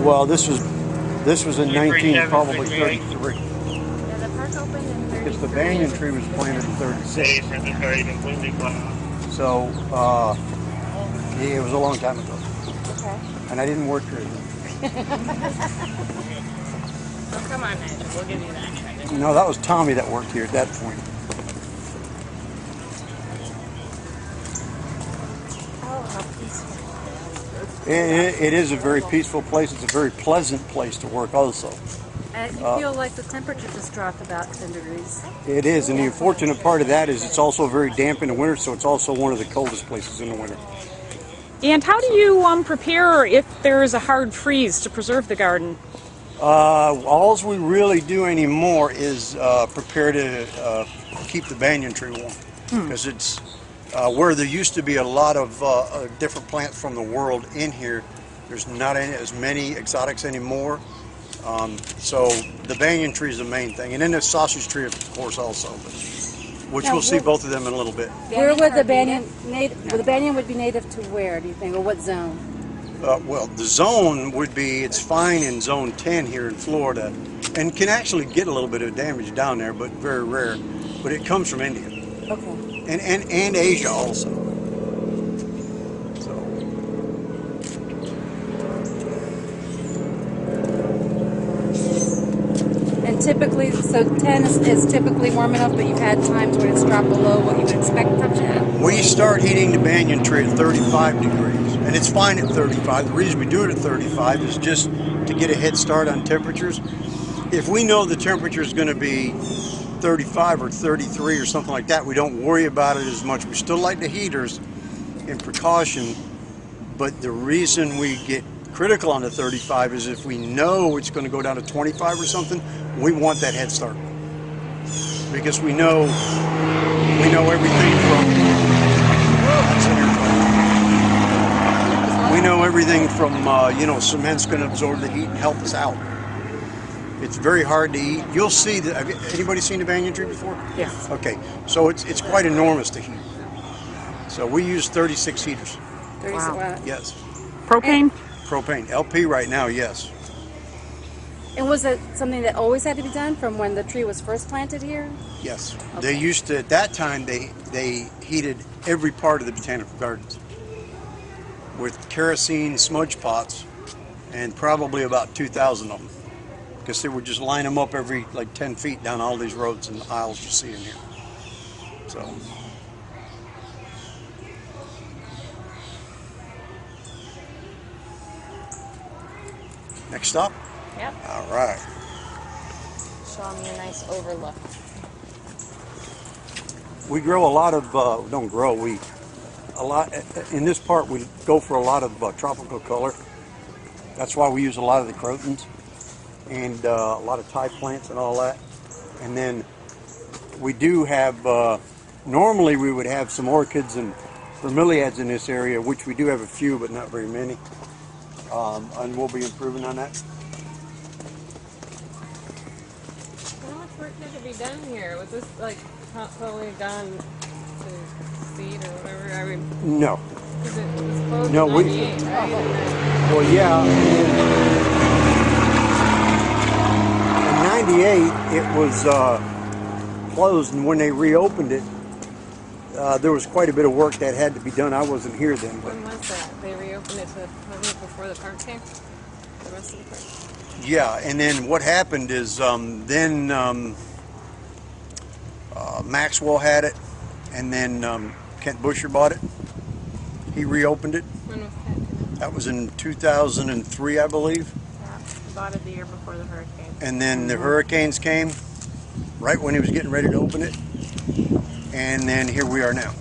Well, this was in 19 probably 33. Yeah, the park opened in 33. Because the banyan tree was planted in 36. So, yeah, it was a long time ago. Okay. And I didn't work here. Oh, come on, Nigel. We'll give you that credit. No, that was Tommy that worked here at that point. Oh, how peaceful. It is a very peaceful place. It's a very pleasant place to work also. And you feel like the temperature just dropped about 10 degrees. It is, and the unfortunate part of that is it's also very damp in the winter, so it's also one of the coldest places in the winter. And how do you prepare if there is a hard freeze to preserve the garden? All we really do anymore is prepare to keep the banyan tree warm, because it's where there used to be a lot of different plants from the world in here. There's not as many exotics anymore, so the banyan tree is the main thing, and then the sausage tree, of course, also, which we'll see both of them in a little bit. Where would the banyan the banyan would be native to where, do you think, or what zone? Well, the zone would be, it's fine in zone 10 here in Florida, and can actually get a little bit of damage down there, but very rare. But it comes from India. Okay. And Asia also. So. And typically, so 10 is typically warm enough, but you've had times when it's dropped below what you would expect from it? We start heating the banyan tree at 35 degrees, and it's fine at 35. The reason we do it at 35 is just to get a head start on temperatures. If we know the temperature is going to be 35 or 33 or something like that, we don't worry about it as much. We still like the heaters in precaution, but the reason we get critical on the 35 is if we know it's going to go down to 25 or something, we want that head start, because we know everything from cement's going to absorb the heat and help us out. It's very hard to eat. You'll see that. Have anybody seen a banyan tree before? Yes. Okay, so it's quite enormous to heat. So we use 36 heaters. 36, Wow. Yes. Propane? Propane. LP right now, yes. And was it something that always had to be done from when the tree was first planted here? Yes. Okay. They used to, at that time, they heated every part of the Botanical Gardens with kerosene smudge pots, and probably about 2,000 of them. Because they would just line them up every like 10 feet down all these roads and aisles you see in here. So. Next stop? Yep. All right. Show me a nice overlook. We grow a lot of, in this part we go for a lot of tropical color. That's why we use a lot of the crotons and a lot of Thai plants and all that. And then we do have, normally we would have some orchids and bromeliads in this area, which we do have a few, but not very many. And we'll be improving on that. How much work had to be done here? Was this like totally done to seed or whatever? I mean, No. because it was closed No, in we- 98, right? Well, yeah. In '98, it was closed, and when they reopened it, there was quite a bit of work that had to be done. I wasn't here then, but When was that? They reopened it wasn't it before the park came? The rest of the park? yeah. And then what happened is Maxwell had it, and then Kent Busher bought it. He reopened it. When was that? That was in 2003, I believe. Yeah, we bought it the year before the hurricane. And then the hurricanes came right when he was getting ready to open it. And then here we are now.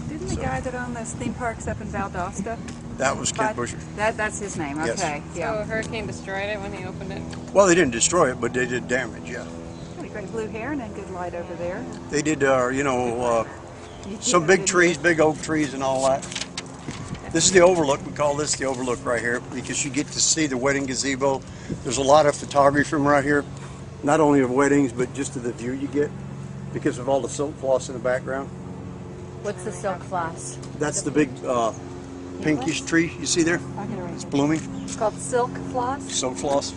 Didn't the guy that owned those theme parks up in Valdosta? That was Kent Busher. That's his name, Yes. okay. So Yeah. a hurricane destroyed it when he opened it? Well, they didn't destroy it, but they did damage, yeah. Got a great blue heron and good light over there. They did, some big trees, big oak trees and all that. This is the overlook. We call this the overlook right here because you get to see the wedding gazebo. There's a lot of photography from right here, not only of weddings, but just of the view you get because of all the silk floss in the background. What's the silk floss? That's the big pinkish tree you see there? I'll get it right It's here. blooming. It's called silk floss. Silk floss.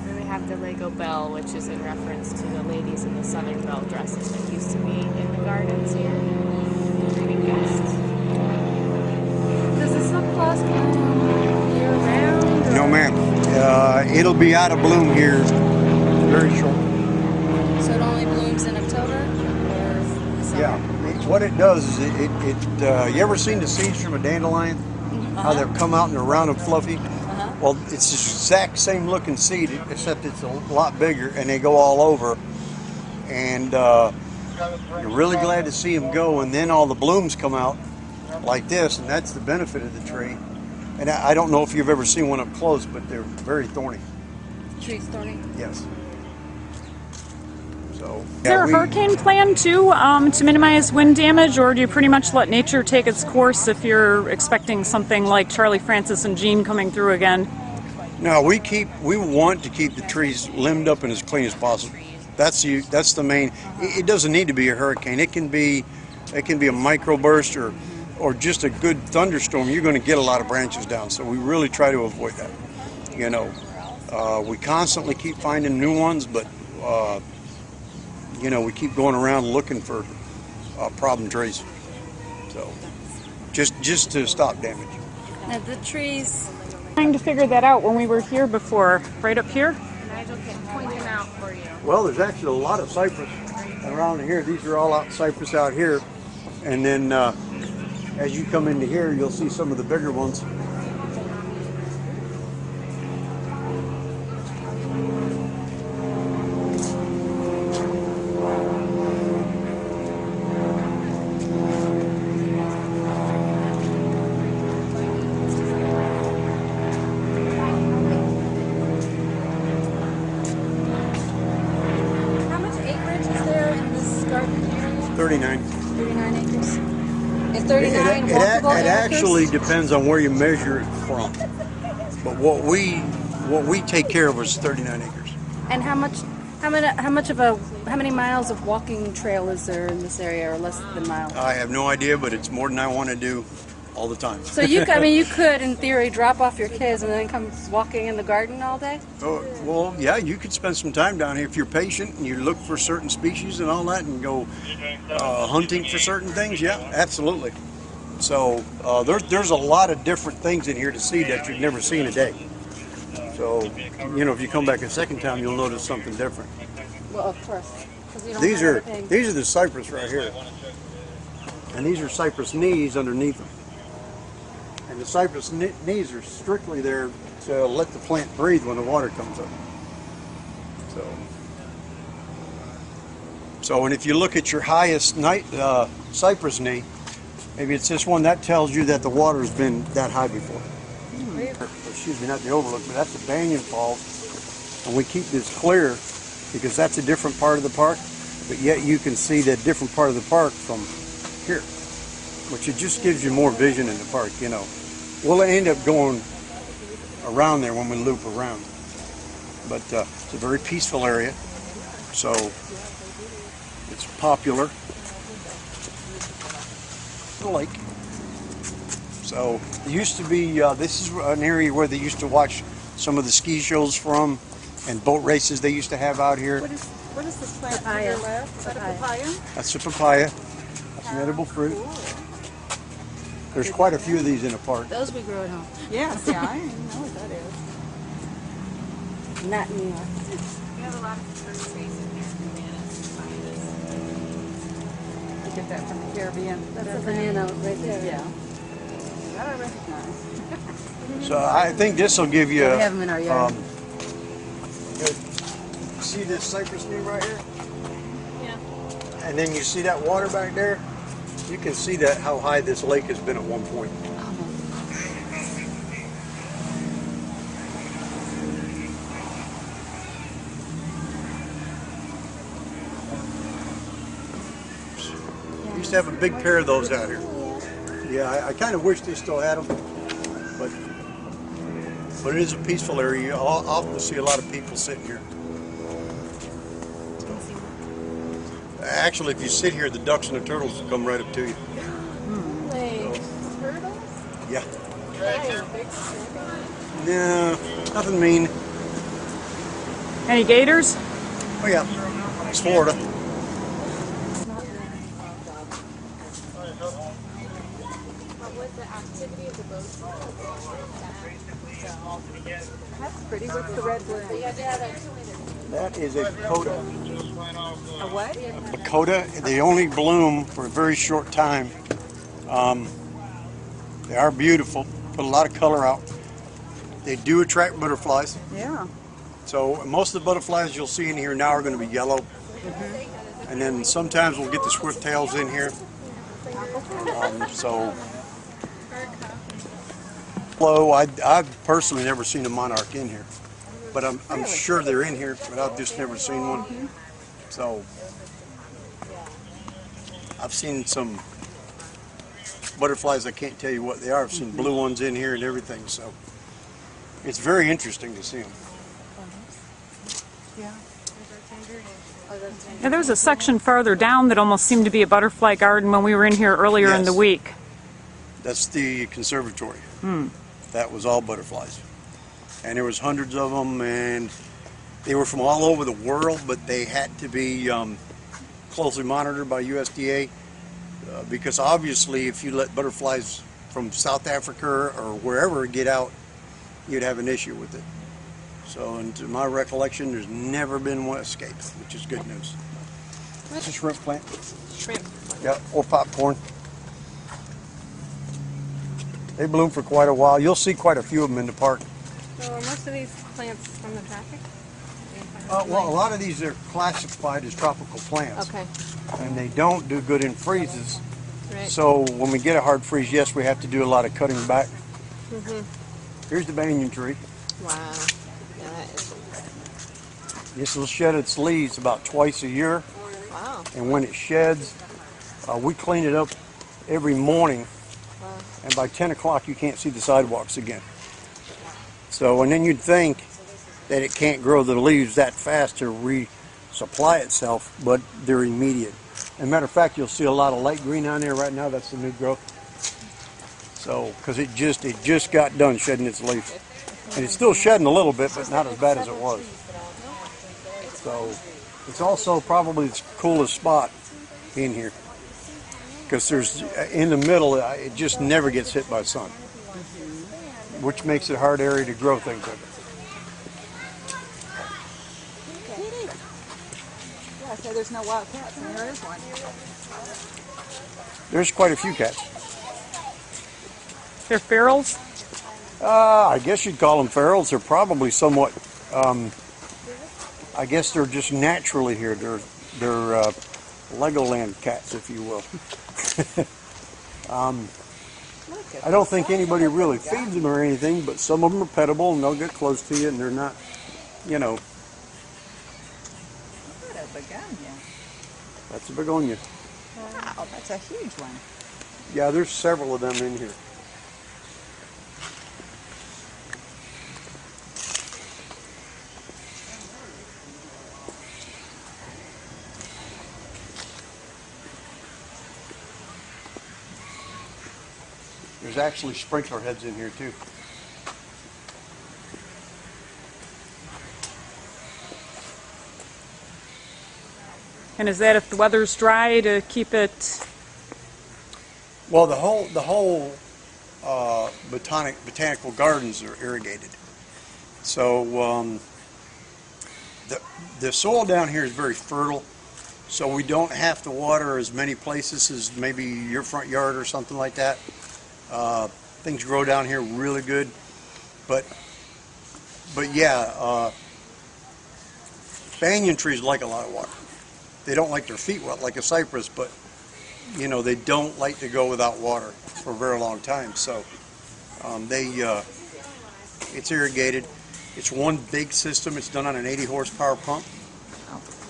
And we have the Lego bell, which is in reference to the ladies in the southern bell dresses that used to be in the gardens here, greeting guests. Does the silk floss bloom year round? No, ma'am. It'll be out of bloom here very short. So it only blooms in October or summer? Yeah. What it does is you ever seen the seeds from a dandelion? How they come out and they're round and fluffy? Well, it's the exact same looking seed, except it's a lot bigger, and they go all over. And you're really glad to see them go, and then all the blooms come out like this, and that's the benefit of the tree. And I don't know if you've ever seen one up close, but they're very thorny. Trees thorny? Yes. So, Is there a hurricane plan too to minimize wind damage, or do you pretty much let nature take its course if you're expecting something like Charlie Francis and Jean coming through again? No, we want to keep the trees limbed up and as clean as possible. That's the main. It doesn't need to be a hurricane. It can be a microburst or just a good thunderstorm. You're going to get a lot of branches down. So we really try to avoid that. You know, we constantly keep finding new ones, but you know, we keep going around looking for problem trees. So just to stop damage. Now the trees. Trying to figure that out when we were here before, right up here. Nigel can point them out for you. Well, there's actually a lot of cypress around here. These are all cypress out here, and then as you come into here, you'll see some of the bigger ones. How much acreage is there in this garden area? 39. 39 acres. Is 39 It walkable acres? actually depends on where you measure it from. But what we take care of is 39 acres. And how many miles of walking trail is there in this area, or less than miles? I have no idea, but it's more than I want to do all the time. So you could, in theory, drop off your kids and then come walking in the garden all day? Oh, well, yeah, you could spend some time down here if you're patient and you look for certain species and all that, and go hunting for certain things. Yeah, absolutely. So there's a lot of different things in here to see that you've never seen a day. So, you know, if you come back a second time, you'll notice something different. Well, of course. 'Cause you don't These have are everything. these are the cypress right here, and these are cypress knees underneath them. And the cypress knees are strictly there to let the plant breathe when the water comes up. So, and if you look at your highest cypress knee, maybe it's this one, that tells you that the water's been that high before. Excuse me, not the overlook, but that's the Banyan Falls. And we keep this clear because that's a different part of the park, but yet you can see that different part of the park from here, which it just gives you more vision in the park, you know. We'll end up going around there when we loop around. But it's a very peaceful area, so it's popular. The lake. So it used to be, this is an area where they used to watch some of the ski shows from, and boat races they used to have out here. What is this plant to Papaya. your left? Is that a papaya? That's a papaya. That's an edible fruit. There's quite a few of these in the park. Those we grow at home. Yes, yeah, I know what that is. Not in New York. We have a lot of fruit trees in here. Bananas, I get that from the Caribbean. That's a banana right there. Yeah. That I recognize. So I think this will give you. We have them in our yard. See this cypress knee right here? Yeah. And then you see that water back there? You can see that how high this lake has been at one point. We used to have a big pair of those out here. Yeah, I kind of wish they still had them, but it is a peaceful area. You often see a lot of people sitting here. Actually, if you sit here, the ducks and the turtles will come right up to you. Yeah. No, nothing mean. Any gators? Oh yeah, it's Florida. What was the activity of the boats? That's pretty. What's the red bloom? That is a coda. A what? A coda. They only bloom for a very short time. They are beautiful. Put a lot of color out. They do attract butterflies. Yeah. So most of the butterflies you'll see in here now are going to be yellow. And then sometimes we'll get the swifttails in here. Hello, I've personally never seen a monarch in here, but I'm sure they're in here, but I've just never seen one. So I've seen some butterflies. I can't tell you what they are. I've seen blue ones in here and everything. So it's very interesting to see them. Yeah. Yeah, there was a section farther down that almost seemed to be a butterfly garden when we were in here earlier in the Yes. week. That's the conservatory. That was all butterflies, and there was hundreds of them, and they were from all over the world, but they had to be closely monitored by USDA because obviously if you let butterflies from South Africa or wherever get out, you'd have an issue with it. So, and to my recollection, there's never been one escape, which is good news. It's a shrimp plant. Shrimp. Yeah, or popcorn. They bloom for quite a while. You'll see quite a few of them in the park. So are most of these plants from the tropic? Well, a lot of these are classified as tropical plants. Okay. And they don't do good in freezes. Right. So when we get a hard freeze, yes, we have to do a lot of cutting back. Here's the banyan tree. Wow. Yeah, that is. This will shed its leaves about twice a year. Wow. And when it sheds, we clean it up every morning. And by 10 o'clock, you can't see the sidewalks again. So, and then you'd think that it can't grow the leaves that fast to resupply itself, but they're immediate. As a matter of fact, you'll see a lot of light green on there right now. That's the new growth. So, because it just got done shedding its leaves. And it's still shedding a little bit, but not as bad as it was. So, it's also probably the coolest spot in here. Because there's, in the middle, it just never gets hit by sun. Which makes it a hard area to grow things in. Yeah, so there's no wild cats, and there is one. There's quite a few cats. They're ferals? I guess you'd call them ferals. They're probably somewhat, I guess they're just naturally here. They're Legoland cats, if you will. I don't think anybody really feeds them or anything, but some of them are pettable and they'll get close to you and they're not, you know. What a begonia. That's a begonia. Wow, that's a huge one. Yeah, there's several of them in here. There's actually sprinkler heads in here too. And is that if the weather's dry to keep it? Well, the whole botanical gardens are irrigated. So the soil down here is very fertile. So we don't have to water as many places as maybe your front yard or something like that. Things grow down here really good, but yeah, banyan trees like a lot of water. They don't like their feet wet like a cypress, but you know they don't like to go without water for a very long time. So it's irrigated. It's one big system. It's done on an 80 horsepower pump.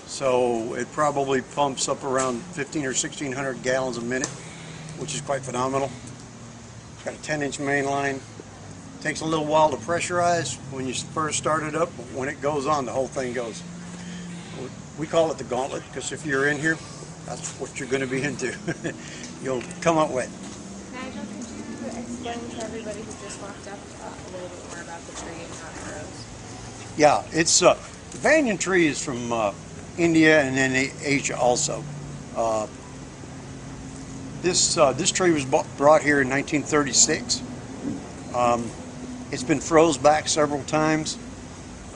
So it probably pumps up around 15 or 1600 gallons a minute, which is quite phenomenal. It's got a 10-inch main line. Takes a little while to pressurize when you first start it up, but when it goes on, the whole thing goes. We call it the gauntlet because if you're in here, that's what you're going to be into. You'll come out wet. Nigel, could you explain to everybody who just walked up a little bit more about the tree and how it grows? Yeah, it's the banyan tree is from India and then Asia also. This tree was brought here in 1936. It's been froze back several times.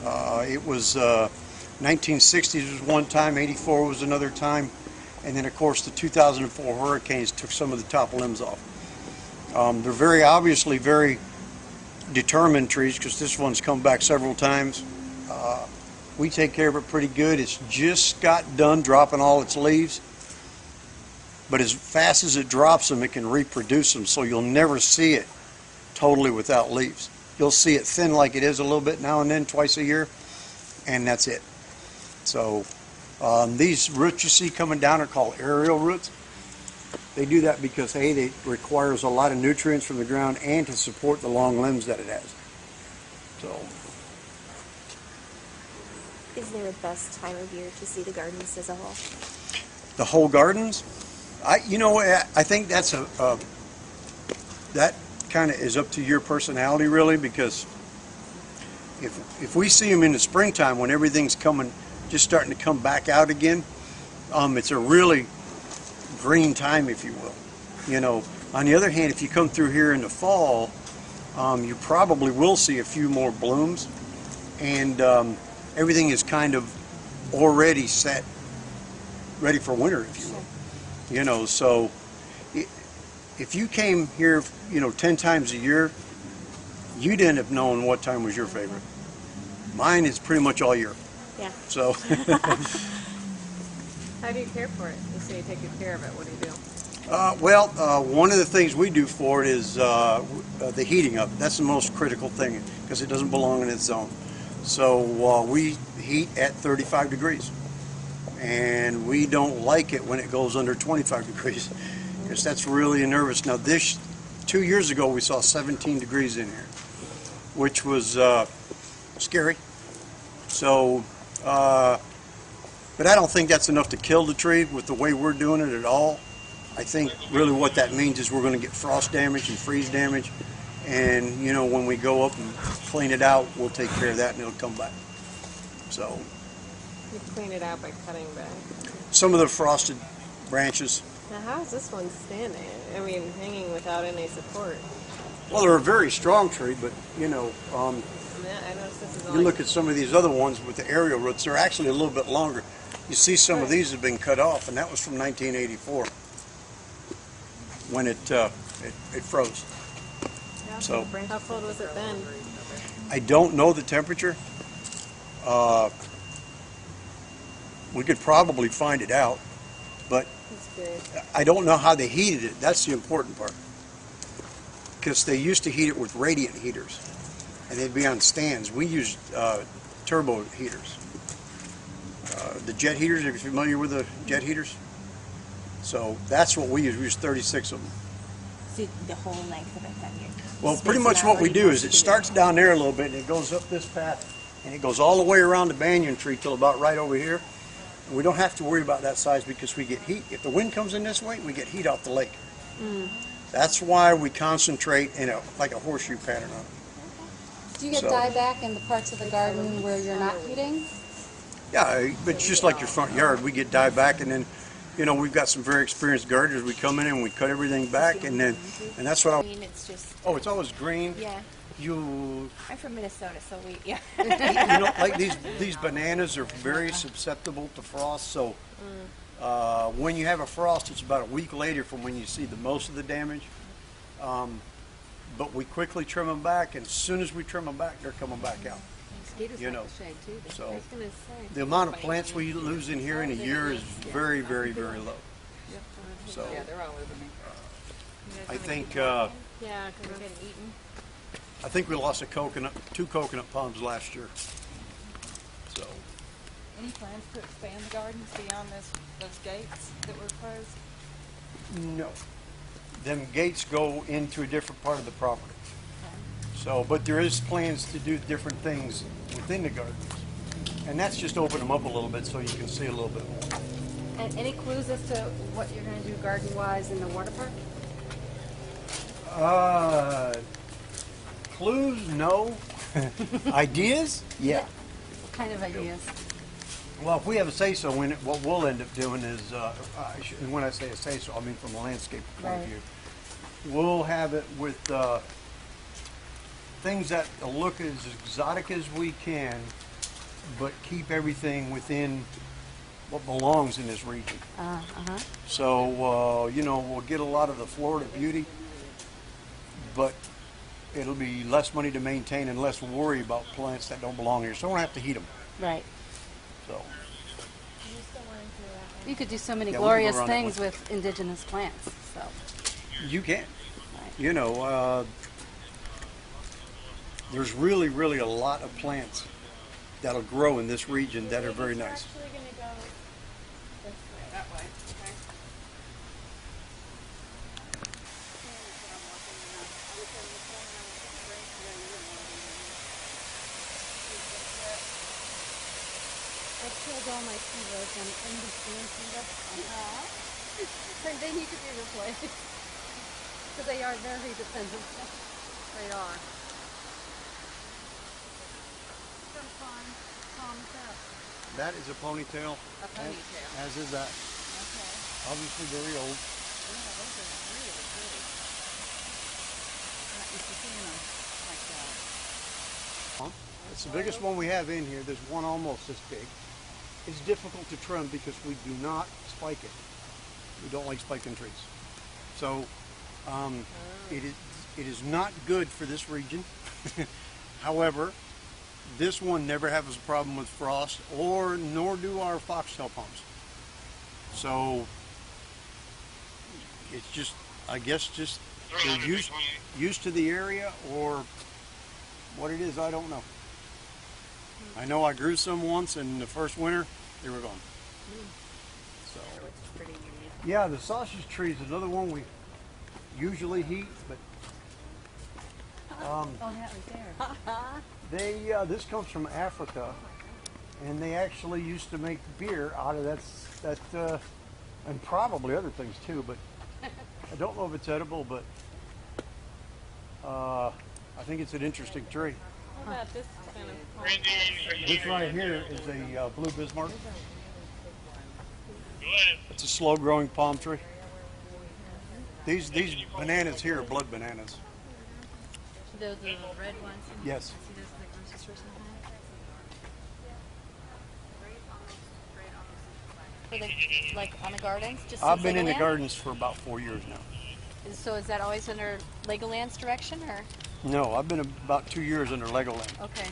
It was 1960s was one time, 84 was another time, and then of course the 2004 hurricanes took some of the top limbs off. They're very obviously very determined trees because this one's come back several times. We take care of it pretty good. It's just got done dropping all its leaves, but as fast as it drops them, it can reproduce them, so you'll never see it totally without leaves. You'll see it thin like it is a little bit now and then, twice a year, and that's it. So these roots you see coming down are called aerial roots. They do that because it requires a lot of nutrients from the ground and to support the long limbs that it has. So, Is there a best time of year to see the gardens as a whole? the whole gardens, I think that's that kind of is up to your personality really, because if we see them in the springtime when everything's just starting to come back out again, it's a really green time, if you will. On the other hand, if you come through here in the fall, you probably will see a few more blooms, and everything is kind of already set, ready for winter, if you will. So if you came here, 10 times a year, you'd end up knowing what time was your favorite. Mine is pretty much all year. Yeah. So. How do you care for it? You say you take good care of it. What do you do? One of the things we do for it is the heating up. That's the most critical thing because it doesn't belong in its zone. So we heat at 35 degrees. And we don't like it when it goes under 25 degrees because that's really nervous. Now 2 years ago we saw 17 degrees in here, which was scary. So, but I don't think that's enough to kill the tree with the way we're doing it at all. I think really what that means is we're going to get frost damage and freeze damage, and when we go up and clean it out, we'll take care of that and it'll come back. So You clean it out by cutting back. some of the frosted branches. Now, how is this one standing? I mean, hanging without any support. Well, they're a very strong tree, but I noticed this is you only... look at some of these other ones with the aerial roots, they're actually a little bit longer. You see some of these have been cut off, and that was from 1984 when it froze. So How cold was it then? I don't know the temperature. We could probably find it out, but That's good. I don't know how they heated it. That's the important part. Because they used to heat it with radiant heaters, and they'd be on stands. We used turbo heaters. The jet heaters, are you familiar with the jet heaters? So that's what we use. We use 36 of them. So the whole length of it then? Well, pretty much what we do is it starts down there a little bit and it goes up this path and it goes all the way around the banyan tree till about right over here. And we don't have to worry about that size because we get heat. If the wind comes in this way, we get heat off the lake. That's why we concentrate in like a horseshoe pattern on it. Do you get dieback in the parts of the garden where you're not heating? Yeah, but just like your front yard, we get dieback, and then, we've got some very experienced gardeners. We come in and we cut everything back, and that's what I mean, it's just, Oh, it's always green. yeah. You I'm from Minnesota, so yeah. like these bananas are very susceptible to frost. So when you have a frost, it's about a week later from when you see the most of the damage. But we quickly trim them back, and as soon as we trim them back, they're coming back out. So the amount of plants we lose in here in a year is very, very, very low. So I think Yeah, because we're getting eaten. I think we lost two coconut palms last year. So Any plans to expand the gardens beyond those gates that were closed? no, them gates go into a different part of the property. So, but there is plans to do different things within the gardens, and that's just open them up a little bit so you can see a little bit more. And any clues as to what you're going to do garden-wise in the water park? Clues? No. Ideas? Yeah. What kind of ideas? Well, if we have a say-so in it, what we'll end up doing is, and when I say a say-so, I mean from a landscape point of Right. view, we'll have it with things that look as exotic as we can, but keep everything within what belongs in this region. So, we'll get a lot of the Florida beauty, but it'll be less money to maintain and less worry about plants that don't belong here. So we don't have to heat them. Right. So, You could do so many Yeah, we can go glorious around that things one. with indigenous plants. So. you can. Right. There's really, really a lot of plants that'll grow in this region that are very nice. Actually going to go this way. That way, okay? I killed all my T-Rows and in-between and they need to be replaced. Because they are very dependent. They are. Some fun. Tom's up. That is a ponytail. A ponytail. As is that. Okay. Obviously very old. Yeah, those are really pretty. I'm not used to seeing them like that. It's the biggest one we have in here. There's one almost this big. It's difficult to trim because we do not spike it. We don't like spiking trees. So it is not good for this region. However, this one never has a problem with frost, nor do our foxtail palms. So it's just, I guess, just they're used to the area, or what it is, I don't know. I know I grew some once, and the first winter they were gone. So It's pretty unique. yeah, the sausage tree is another one we usually heat, but Oh, that was there. this comes from Africa, and they actually used to make beer out of that, and probably other things too. But I don't know if it's edible, but I think it's an interesting tree. What about this kind of This right here is a blue Bismarck. It's a slow-growing palm tree. These bananas here are blood bananas. Those are the red ones. Yes. See those like roosters or something? For the, like on the gardens? Just I've since been in the Legoland? gardens for about 4 years now. So is that always under Legoland's direction or? No, I've been about 2 years under Legoland. Okay.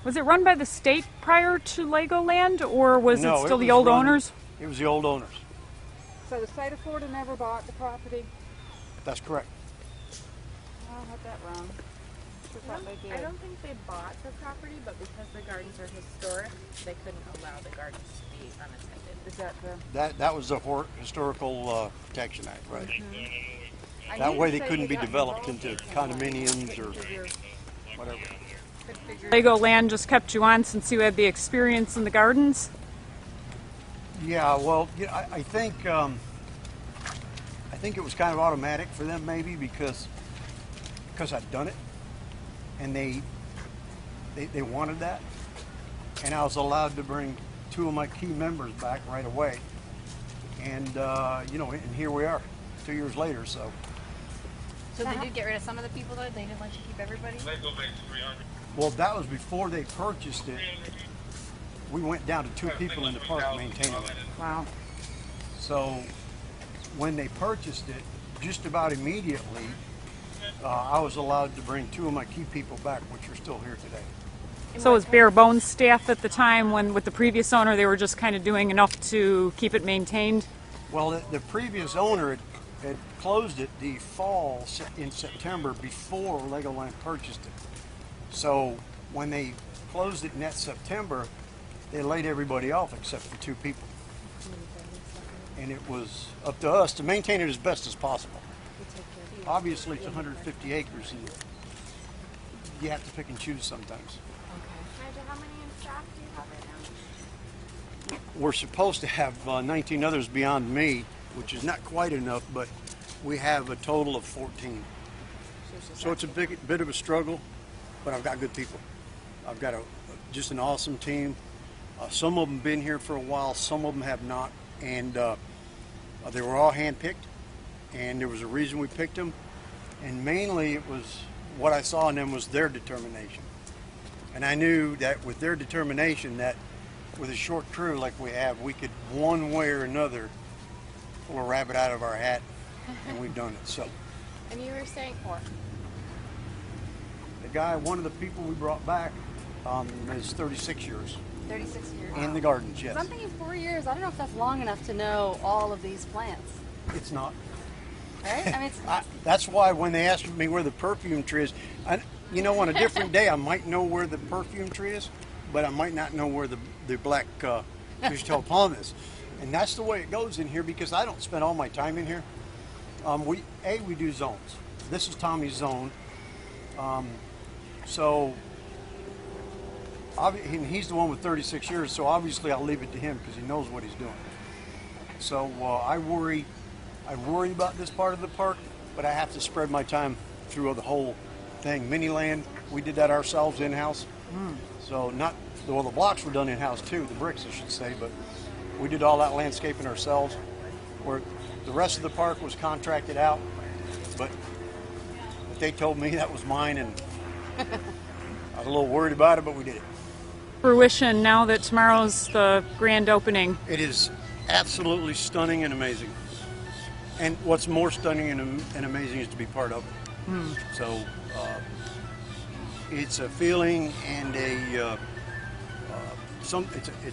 Was it run by the state prior to Legoland, or was No, it still the was old run- owners? It was the old owners. So the state of Florida never bought the property? That's correct. Oh, I had that wrong. I thought they I did. don't think they bought the property, but because the gardens are historic, they couldn't allow the gardens to be unattended. Is that the? That was the Historical Protection Act, right? I That knew way you they said couldn't be got developed involved into in some way. condominiums or Couldn't figure- whatever. couldn't figure- Legoland just kept you on since you had the experience in the gardens? Yeah, well, I think it was kind of automatic for them, maybe because I'd done it, and they wanted that, and I was allowed to bring 2 of my key members back right away, and and here we are, 2 years later. So So they did get rid of some of the people though? They didn't let you keep everybody? well, that was before they purchased it. We went down to 2 people in the park maintaining it. Wow. So when they purchased it, just about immediately, I was allowed to bring 2 of my key people back, which are still here today. So it was bare bones staff at the time when with the previous owner they were just kind of doing enough to keep it maintained? Well, the previous owner had closed it the fall in September before Legoland purchased it. So when they closed it in that September, they laid everybody off except for 2 people. And it was up to us to maintain it as best as possible. Obviously, it's 150 acres, and you have to pick and choose sometimes. Nigel, how many in staff do you have right now? We're supposed to have 19 others beyond me, which is not quite enough, but we have a total of 14. So it's a bit of a struggle, but I've got good people. I've got just an awesome team. Some of them been here for a while, some of them have not, and they were all handpicked, and there was a reason we picked them, and mainly it was what I saw in them was their determination. And I knew that with their determination, that with a short crew like we have, we could one way or another pull a rabbit out of our hat, and we've done it. So And you were saying, the guy, one of the people we brought back, is 36 years 36 years. in the gardens. Yes, I'm thinking 4 years. I don't know if that's long enough to know all of these plants. it's not. Right? I mean, it's, That's why when they asked me where the perfume tree is, on a different day I might know where the perfume tree is, but I might not know where the black fish-tailed palm is. And that's the way it goes in here because I don't spend all my time in here. We do zones. This is Tommy's zone. And he's the one with 36 years, so obviously I'll leave it to him because he knows what he's doing. So I worry about this part of the park, but I have to spread my time through the whole thing. Miniland, we did that ourselves in-house. So the blocks were done in-house too, the bricks I should say, but we did all that landscaping ourselves, where the rest of the park was contracted out, but they told me that was mine, and I was a little worried about it, but we did it. Fruition now that tomorrow's the grand opening. It is absolutely stunning and amazing. And what's more stunning and amazing is to be part of it. So it's a feeling and it's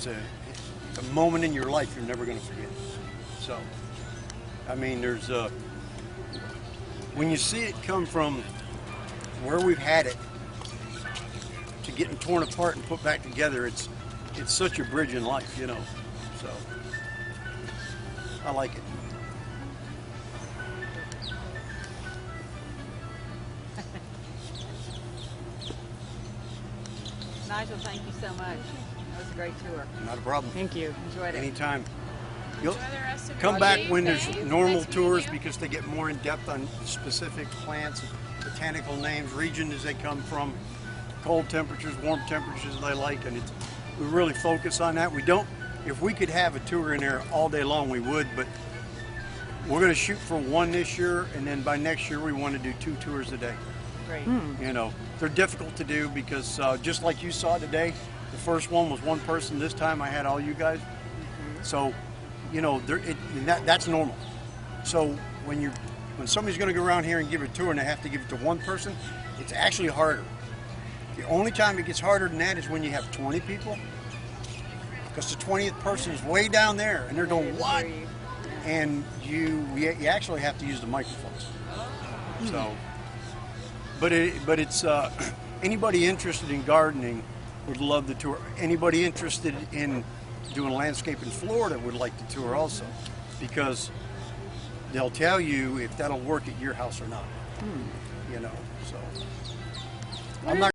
a moment in your life you're never going to forget. So, I mean, there's when you see it come from where we've had it to getting torn apart and put back together, it's such a bridge in life, So I like it. Nigel, thank you so much. That was a great tour. Not a problem. Thank you. Enjoyed it. Anytime. You'll enjoy the rest of come your back day. when there's Thanks. normal Nice meeting tours you. because they get more in depth on specific plants, botanical names, regions they come from, cold temperatures, warm temperatures they like, and we really focus on that. We don't. If we could have a tour in there all day long, we would, but we're going to shoot for one this year, and then by next year we want to do 2 tours a day. Great. They're difficult to do because just like you saw today, the first one was one person. This time I had all you guys. So, that's normal. So when somebody's going to go around here and give a tour and they have to give it to one person, it's actually harder. The only time it gets harder than that is when you have 20 people, because the 20th person is way down there and they're going, what? And you actually have to use the microphones. So, but it's anybody interested in gardening would love the tour. Anybody interested in doing landscape in Florida would like the tour also, because they'll tell you if that'll work at your house or not. So I'm not